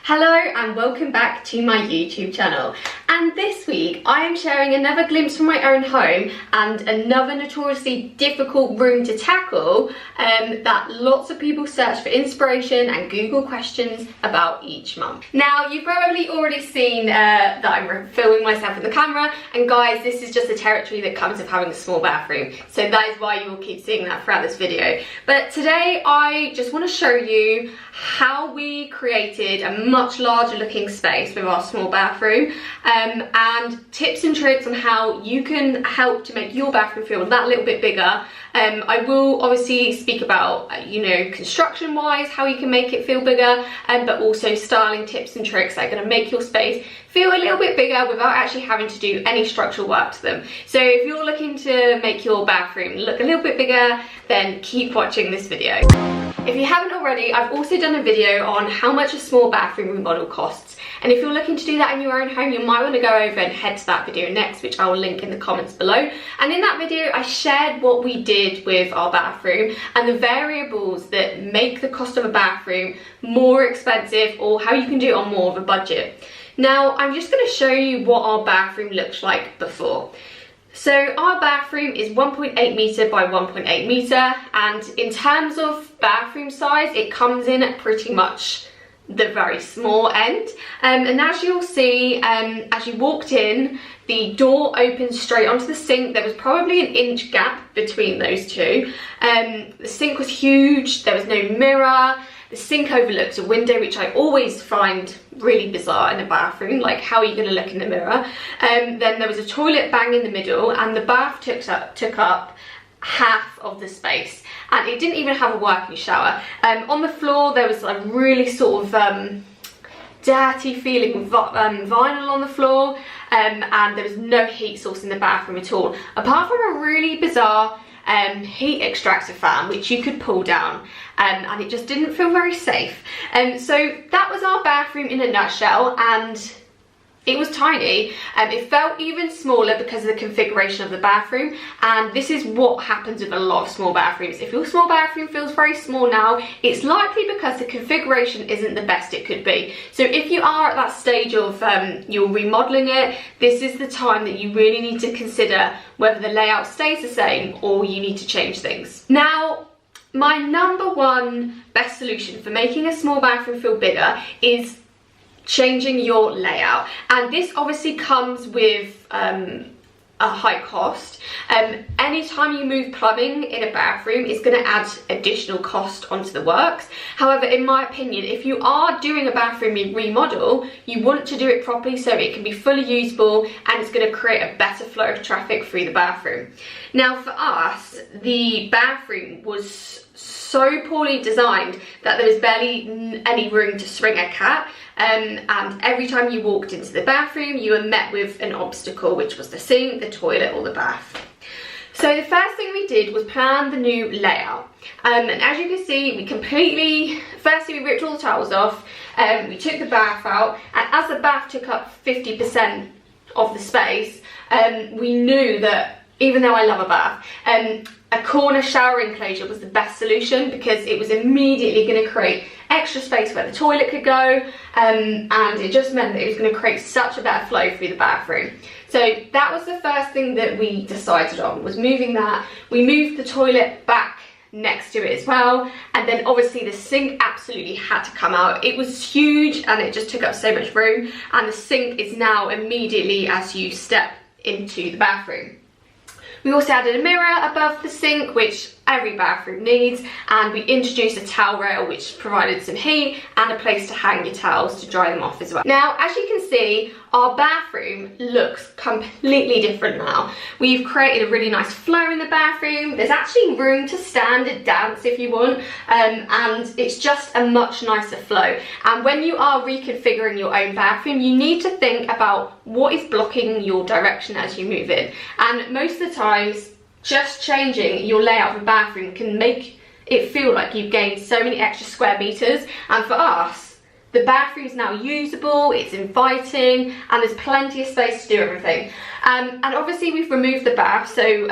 Hello and welcome back to my YouTube channel, and this week I am sharing another glimpse from my own home and another notoriously difficult room to tackle that lots of people search for inspiration and Google questions about each month. Now, you've probably already seen that I'm filming myself with the camera, and guys, this is just the territory that comes with having a small bathroom, so that is why you will keep seeing that throughout this video. But today I just want to show you how we created a much larger looking space with our small bathroom, and tips and tricks on how you can help to make your bathroom feel that little bit bigger. I will obviously speak about construction wise how you can make it feel bigger, but also styling tips and tricks that are going to make your space feel a little bit bigger without actually having to do any structural work to them. So if you're looking to make your bathroom look a little bit bigger, then keep watching this video. If you haven't already, I've also done a video on how much a small bathroom remodel costs. And if you're looking to do that in your own home, you might want to go over and head to that video next, which I will link in the comments below. And in that video, I shared what we did with our bathroom and the variables that make the cost of a bathroom more expensive, or how you can do it on more of a budget. Now, I'm just going to show you what our bathroom looks like before. So our bathroom is 1.8 metre by 1.8 metre, and in terms of bathroom size, it comes in at pretty much the very small end. And as you'll see, as you walked in, the door opens straight onto the sink. There was probably an inch gap between those two. The sink was huge, there was no mirror. The sink overlooks a window, which I always find really bizarre in a bathroom. Like, how are you going to look in the mirror? Then there was a toilet bang in the middle, and the bath took up half of the space, and it didn't even have a working shower. On the floor there was a really sort of dirty feeling vinyl on the floor, and there was no heat source in the bathroom at all, apart from a really bizarre heat extractor fan which you could pull down, and it just didn't feel very safe. So that was our bathroom in a nutshell, and it was tiny. It felt even smaller because of the configuration of the bathroom, and this is what happens with a lot of small bathrooms. If your small bathroom feels very small now, it's likely because the configuration isn't the best it could be. So if you are at that stage of you're remodeling it, this is the time that you really need to consider whether the layout stays the same or you need to change things. Now, my number one best solution for making a small bathroom feel bigger is changing your layout, and this obviously comes with a high cost. Anytime you move plumbing in a bathroom, it's going to add additional cost onto the works. However, in my opinion, if you are doing a bathroom remodel, you want to do it properly so it can be fully usable and it's going to create a better flow of traffic through the bathroom. Now, for us, the bathroom was so poorly designed that there was barely any room to swing a cat, and every time you walked into the bathroom you were met with an obstacle, which was the sink, the toilet or the bath. So the first thing we did was plan the new layout, and as you can see, firstly we ripped all the towels off, we took the bath out, and as the bath took up 50% of the space, we knew that even though I love a bath, a corner shower enclosure was the best solution, because it was immediately going to create extra space where the toilet could go, and it just meant that it was going to create such a better flow through the bathroom. So that was the first thing that we decided on, was moving that. We moved the toilet back next to it as well, and then obviously the sink absolutely had to come out. It was huge and it just took up so much room, and the sink is now immediately as you step into the bathroom. We also added a mirror above the sink, which every bathroom needs, and we introduced a towel rail which provided some heat and a place to hang your towels to dry them off as well. Now, as you can see, our bathroom looks completely different now. We've created a really nice flow in the bathroom. There's actually room to stand and dance if you want, and it's just a much nicer flow. And when you are reconfiguring your own bathroom, you need to think about what is blocking your direction as you move in, and most of the times just changing your layout of a bathroom can make it feel like you've gained so many extra square meters. And for us, the bathroom's now usable, it's inviting, and there's plenty of space to do everything. And obviously we've removed the bath, so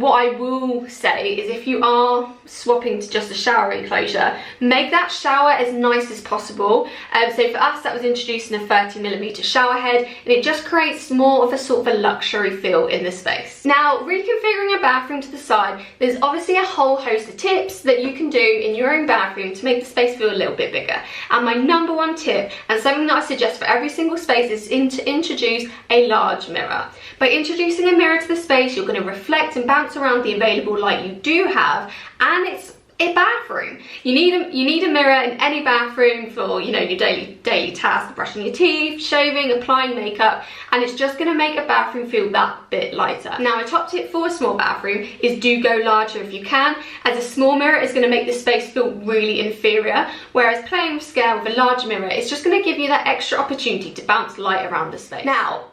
what I will say is if you are swapping to just a shower enclosure, make that shower as nice as possible. So for us, that was introducing a 30mm shower head, and it just creates more of a sort of a luxury feel in the space. Now, reconfiguring a bathroom to the side, there's obviously a whole host of tips that you can do in your own bathroom to make the space feel a little bit bigger. And my number one tip, and something that I suggest for every single space, is to introduce a large mirror. By introducing a mirror to the space, you're going to reflect and bounce around the available light you do have, and it's a bathroom. You need a mirror in any bathroom for, you know, your daily tasks, brushing your teeth, shaving, applying makeup, and it's just going to make a bathroom feel that bit lighter. Now, a top tip for a small bathroom is do go larger if you can, as a small mirror is going to make the space feel really inferior, whereas playing with scale with a large mirror, it's just going to give you that extra opportunity to bounce light around the space. Now,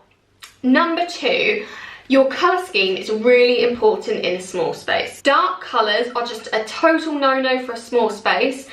number 2, your colour scheme is really important in a small space. Dark colours are just a total no-no for a small space.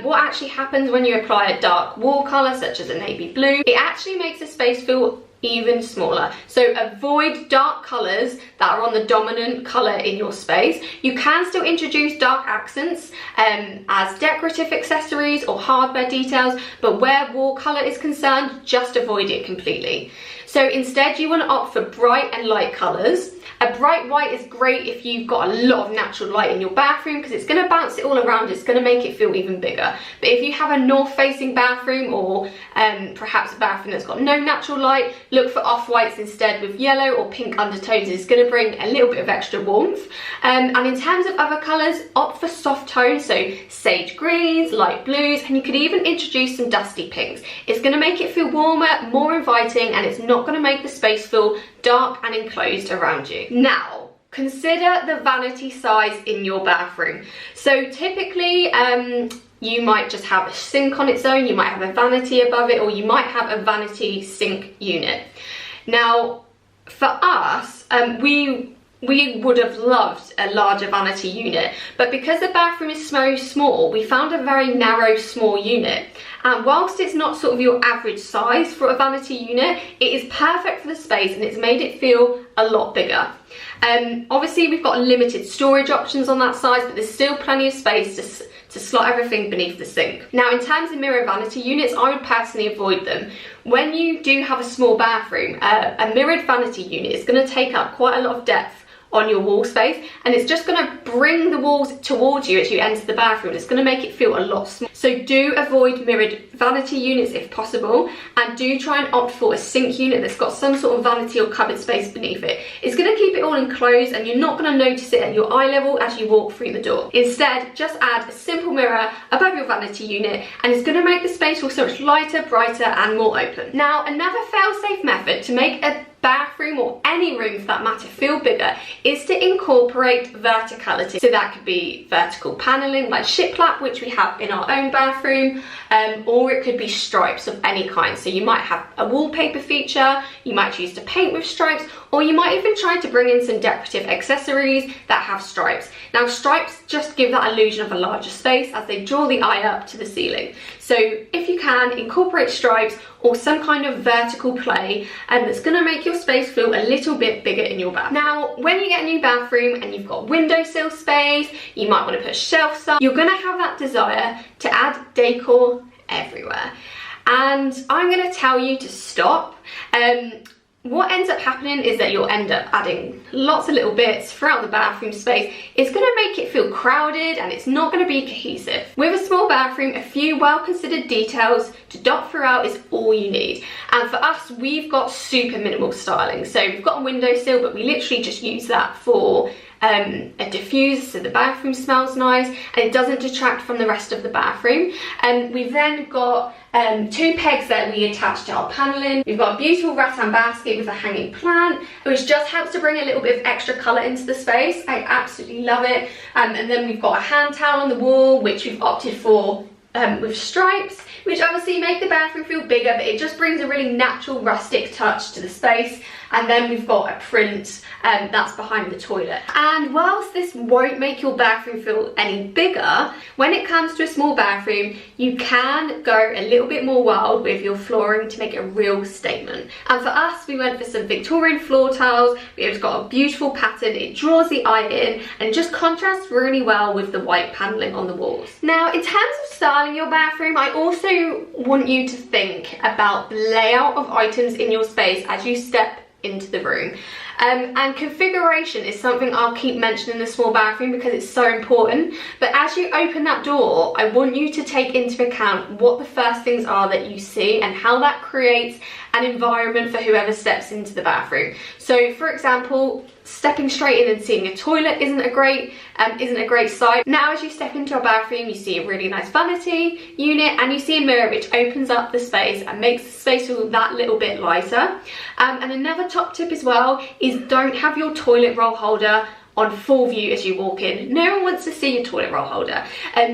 What actually happens when you apply a dark wall colour, such as a navy blue, it actually makes the space feel even smaller. So avoid dark colours that are on the dominant colour in your space. You can still introduce dark accents as decorative accessories or hardware details, but where wall colour is concerned, just avoid it completely. So instead, you want to opt for bright and light colours. A bright white is great if you've got a lot of natural light in your bathroom, because it's going to bounce it all around, it's going to make it feel even bigger. But if you have a north-facing bathroom, or perhaps a bathroom that's got no natural light, look for off-whites instead with yellow or pink undertones. It's going to bring a little bit of extra warmth. And in terms of other colours, opt for soft tones, so sage greens, light blues, and you could even introduce some dusty pinks. It's going to make it feel warmer, more inviting, and it's not going to make the space feel dark and enclosed around you. Now, consider the vanity size in your bathroom. So typically, you might just have a sink on its own, you might have a vanity above it, or you might have a vanity sink unit. Now, for us, we would have loved a larger vanity unit, but because the bathroom is so small, we found a very narrow, small unit. And whilst it's not sort of your average size for a vanity unit, it is perfect for the space, and it's made it feel a lot bigger. Obviously, we've got limited storage options on that size, but there's still plenty of space to slot everything beneath the sink. Now, in terms of mirror vanity units, I would personally avoid them. When you do have a small bathroom, a mirrored vanity unit is going to take up quite a lot of depth on your wall space, and it's just going to bring the walls towards you as you enter the bathroom. It's going to make it feel a lot smaller. So do avoid mirrored vanity units if possible, and do try and opt for a sink unit that's got some sort of vanity or cupboard space beneath it. It's going to keep it all enclosed, and you're not going to notice it at your eye level as you walk through the door. Instead, just add a simple mirror above your vanity unit, and it's going to make the space feel so much lighter, brighter, and more open. Now, another fail-safe method to make a bathroom, or any room for that matter, feel bigger is to incorporate verticality. So that could be vertical paneling like shiplap, which we have in our own bathroom, or it could be stripes of any kind. So you might have a wallpaper feature, you might choose to paint with stripes, or you might even try to bring in some decorative accessories that have stripes. Now, stripes just give that illusion of a larger space as they draw the eye up to the ceiling. So if you can, incorporate stripes or some kind of vertical play, and that's going to make your space feel a little bit bigger in your bath. Now, when you get a new bathroom and you've got windowsill space, you might want to put shelves up, you're going to have that desire to add decor everywhere. And I'm going to tell you to stop. What ends up happening is that you'll end up adding lots of little bits throughout the bathroom space. It's going to make it feel crowded, and it's not going to be cohesive. With a small bathroom, a few well-considered details to dot throughout is all you need. And for us, we've got super minimal styling. So we've got a windowsill, but we literally just use that for a diffuser, so the bathroom smells nice and it doesn't detract from the rest of the bathroom. And we've then got 2 pegs that we attach to our paneling. We've got a beautiful rattan basket with a hanging plant, which just helps to bring a little bit of extra colour into the space. I absolutely love it. And then we've got a hand towel on the wall, which we've opted for with stripes. which obviously make the bathroom feel bigger, but it just brings a really natural rustic touch to the space. And then we've got a print that's behind the toilet. And whilst this won't make your bathroom feel any bigger, when it comes to a small bathroom, you can go a little bit more wild with your flooring to make a real statement. And for us, we went for some Victorian floor tiles. We've got a beautiful pattern, it draws the eye in and just contrasts really well with the white paneling on the walls. Now, in terms of styling your bathroom, I also want you to think about the layout of items in your space as you step into the room. And configuration is something I'll keep mentioning in the small bathroom because it's so important. But as you open that door, I want you to take into account what the first things are that you see and how that creates an environment for whoever steps into the bathroom. So for example, stepping straight in and seeing a toilet isn't a great sight. Now as you step into a bathroom, you see a really nice vanity unit and you see a mirror which opens up the space and makes the space feel that little bit lighter. And another top tip as well is don't have your toilet roll holder on full view as you walk in. No one wants to see your toilet roll holder.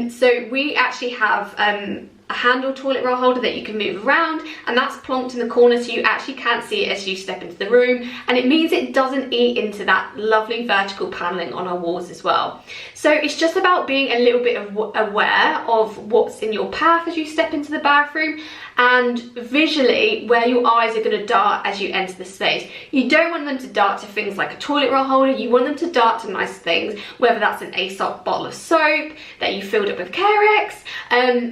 So we actually have a handle toilet roll holder that you can move around, and that's plonked in the corner so you actually can't see it as you step into the room, and it means it doesn't eat into that lovely vertical paneling on our walls as well. So it's just about being a little bit aware of what's in your path as you step into the bathroom and visually where your eyes are going to dart as you enter the space. You don't want them to dart to things like a toilet roll holder, you want them to dart to nice things, whether that's an Aesop bottle of soap that you filled up with Carex,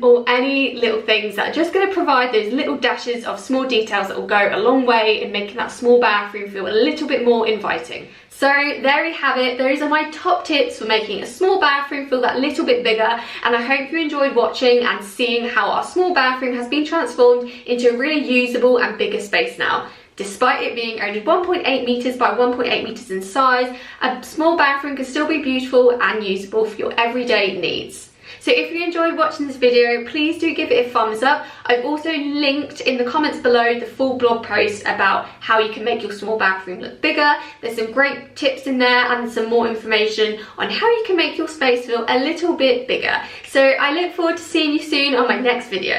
or any little things that are just going to provide those little dashes of small details that will go a long way in making that small bathroom feel a little bit more inviting. So there you have it. Those are my top tips for making a small bathroom feel that little bit bigger, and I hope you enjoyed watching and seeing how our small bathroom has been transformed into a really usable and bigger space now. Despite it being only 1.8 meters by 1.8 meters in size, a small bathroom can still be beautiful and usable for your everyday needs. So if you enjoyed watching this video, please do give it a thumbs up. I've also linked in the comments below the full blog post about how you can make your small bathroom look bigger. There's some great tips in there and some more information on how you can make your space feel a little bit bigger. So I look forward to seeing you soon on my next video.